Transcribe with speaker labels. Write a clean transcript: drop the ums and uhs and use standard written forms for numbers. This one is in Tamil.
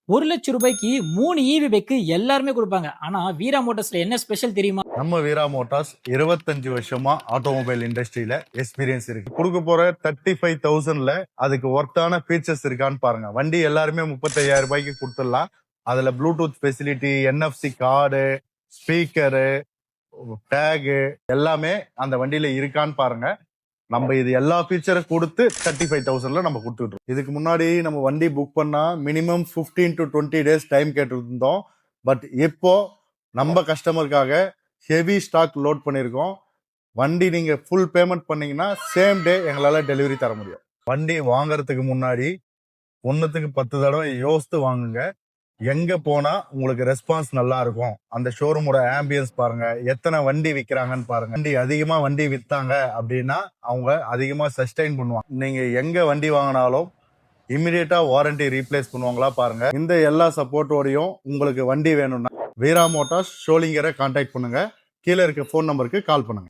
Speaker 1: ரூ. 1,00,000க்கு 3 ஈவி பைக் எல்லாருமே கொடுப்பாங்க. ஆனா வீரா மோட்டார்ஸ்ல என்ன ஸ்பெஷல் தெரியுமா?
Speaker 2: நம்ம வீரா மோட்டார்ஸ் 25 வருஷமா ஆட்டோமொபைல் இண்டஸ்ட்ரியில எக்ஸ்பீரியன்ஸ் இருக்கு. கொடுக்க போற 35,000ல அதுக்கு ஒர்த்தான ஃபீச்சர்ஸ் இருக்கான்னு பாருங்க. வண்டி எல்லாருமே 35,000 ரூபாய்க்கு கொடுத்துடலாம். அதுல Bluetooth facility, NFC card, speaker, tag எல்லாமே அந்த வண்டியில இருக்கான்னு பாருங்க. நம்ம இது எல்லா ஃபீச்சரும் கொடுத்து 35,000ல நம்ம கொடுத்துட்டு. இதுக்கு முன்னாடி நம்ம வண்டி புக் பண்ணா மினிமம் 15 to 20 டேஸ் டைம் கேட்டு இருந்தோம். பட் இப்போ நம்ம கஸ்டமருக்காக ஹெவி ஸ்டாக் லோட் பண்ணியிருக்கோம். வண்டி நீங்க ஃபுல் பேமெண்ட் பண்ணீங்கன்னா சேம் டே எங்களால டெலிவரி தர முடியும். வண்டி வாங்குறதுக்கு முன்னாடி 1க்கு 10 தடவை யோசித்து வாங்குங்க. எங்க போனா உங்களுக்கு ரெஸ்பான்ஸ் நல்லா இருக்கும், அந்த ஷோரூமோட ஆம்பியன்ஸ் பாருங்க, எத்தனை வண்டி விற்கிறாங்கன்னு பாருங்க. வண்டி அதிகமா வண்டி வித்தாங்க அப்படின்னா அவங்க அதிகமா சஸ்டைன் பண்ணுவாங்க. நீங்க எங்க வண்டி வாங்கினாலும் இமிடியேட்டா வாரண்டி ரீப்ளேஸ் பண்ணுவாங்களா பாருங்க. இந்த எல்லா சப்போர்ட்டோடையும் உங்களுக்கு வண்டி வேணும்னா வீரா மோட்டார்ஸ் ஷோலிங்கரை கான்டாக்ட் பண்ணுங்க. கீழே இருக்க ஃபோன் நம்பருக்கு கால் பண்ணுங்க.